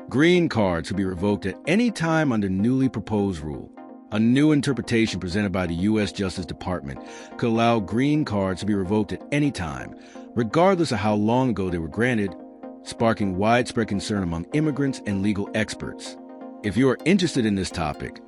Green cards could be revoked at any time under newly proposed rule. A new interpretation presented by the U.S. Justice Department could allow green cards to be revoked at any time, regardless of how long ago they were granted, sparking widespread concern among immigrants and legal experts. If you are interested in this topic,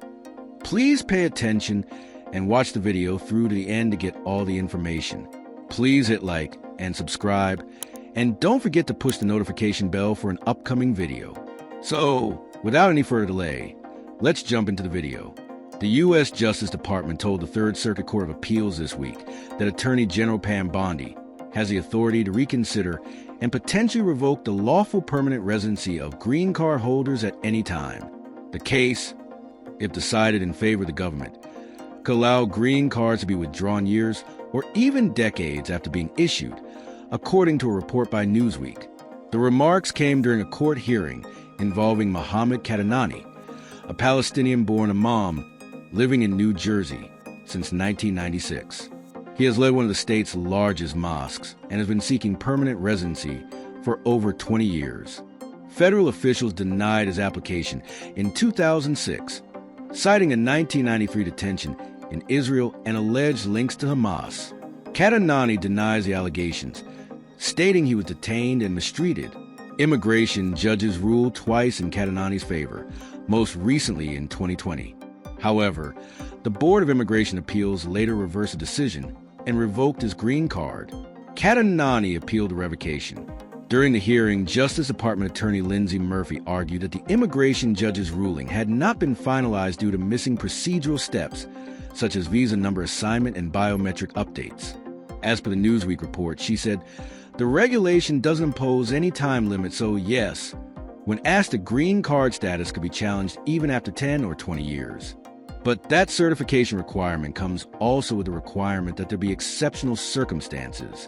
please pay attention and watch the video through to the end to get all the information. Please hit like and subscribe, and don't forget to push the notification bell for an upcoming video. So, without any further delay, let's jump into the video. The U.S. Justice Department told the Third Circuit Court of Appeals this week that Attorney General Pam Bondi has the authority to reconsider and potentially revoke the lawful permanent residency of green card holders at any time. The case, if decided in favor of the government, could allow green cards to be withdrawn years or even decades after being issued, according to a report by Newsweek. The remarks came during a court hearing involving Mohammed Katanani, a Palestinian-born imam living in New Jersey since 1996. He has led one of the state's largest mosques and has been seeking permanent residency for over 20 years. Federal officials denied his application in 2006, citing a 1993 detention in Israel and alleged links to Hamas. Katanani denies the allegations, stating he was detained and mistreated. Immigration judges ruled twice in Katanani's favor, most recently in 2020. However, the Board of Immigration Appeals later reversed the decision and revoked his green card. Katanani appealed the revocation. During the hearing, Justice Department Attorney Lindsay Murphy argued that the immigration judge's ruling had not been finalized due to missing procedural steps, such as visa number assignment and biometric updates. As per the Newsweek report, she said, "The regulation doesn't impose any time limit, so yes, when asked, a green card status could be challenged even after 10 or 20 years. But that certification requirement comes also with the requirement that there be exceptional circumstances."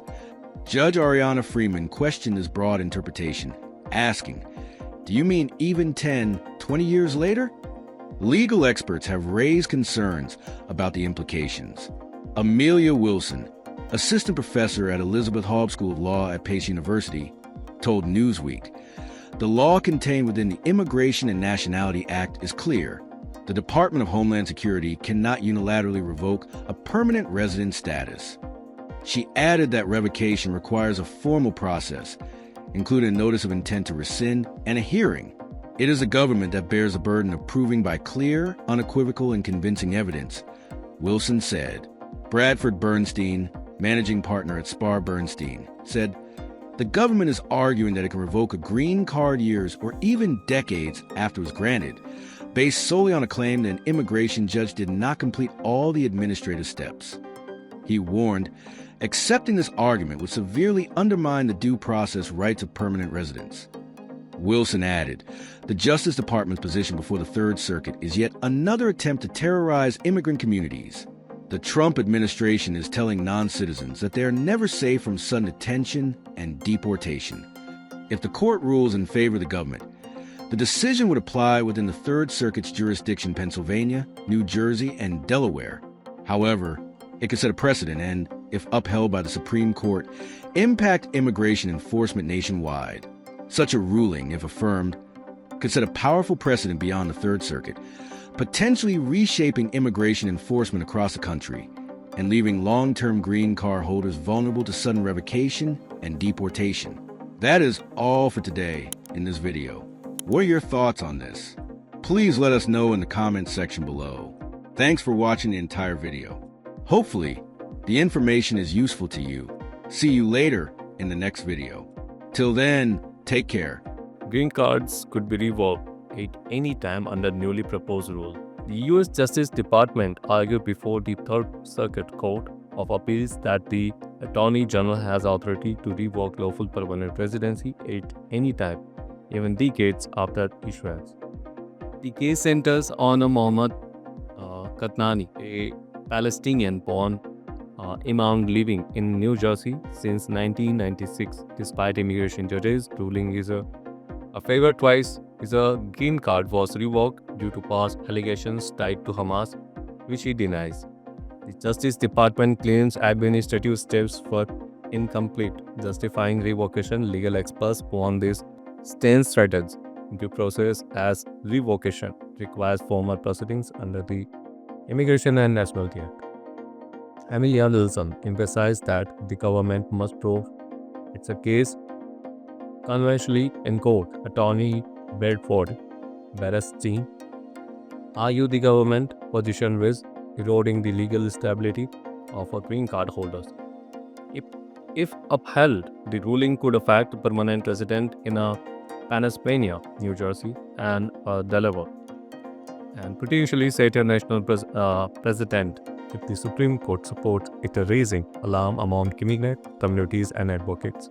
Judge Ariana Freeman questioned this broad interpretation, asking, "Do you mean even 10, 20 years later?" Legal experts have raised concerns about the implications. Amelia Wilson, assistant professor at Elizabeth Hall School of Law at Pace University, told Newsweek, "The law contained within the Immigration and Nationality Act is clear. The Department of Homeland Security cannot unilaterally revoke a permanent resident status." She added that revocation requires a formal process, including a notice of intent to rescind and a hearing. It is the government that bears the burden of proving by clear, unequivocal, and convincing evidence, Wilson said. Bradford Bernstein, managing partner at Spar Bernstein, said, "The government is arguing that it can revoke a green card years or even decades after it was granted, based solely on a claim that an immigration judge did not complete all the administrative steps." He warned, accepting this argument would severely undermine the due process rights of permanent residents. Wilson added, "The Justice Department's position before the Third Circuit is yet another attempt to terrorize immigrant communities. The Trump administration is telling non-citizens that they are never safe from sudden detention and deportation. If the court rules in favor of the government, the decision would apply within the Third Circuit's jurisdiction in Pennsylvania, New Jersey, and Delaware. However, it could set a precedent and, if upheld by the Supreme Court, impact immigration enforcement nationwide. Such a ruling, if affirmed, could set a powerful precedent beyond the Third Circuit, potentially reshaping immigration enforcement across the country and leaving long-term green card holders vulnerable to sudden revocation and deportation. That is all for today in this video. What are your thoughts on this? Please let us know in the comments section below. Thanks for watching the entire video. Hopefully, the information is useful to you. See you later in the next video. Till then, take care. Green cards could be revoked at any time under newly proposed rule. The U.S. Justice Department argued before the Third Circuit Court of Appeals that the Attorney General has authority to revoke lawful permanent residency at any time, even decades after issuance. The case centers on Mohammed Katanani, a Palestinian-born imam living in New Jersey since 1996, despite immigration judges ruling his a favor twice. His green card was revoked due to past allegations tied to Hamas, which he denies. The Justice Department claims administrative steps were incomplete, justifying revocation. Legal experts warn this stance threatens due process as revocation requires formal proceedings under the Immigration and Nationality Act. Amelia Wilson emphasized that the government must prove it's a case conventionally in court. Attorney Bedford Berenstein argued the government position risks eroding the legal stability of a green card holders. If, if upheld, the ruling could affect permanent resident in a Pennsylvania, New Jersey, and Delaware, and potentially set a national precedent if the Supreme Court supports it, raising alarm among immigrant communities and advocates.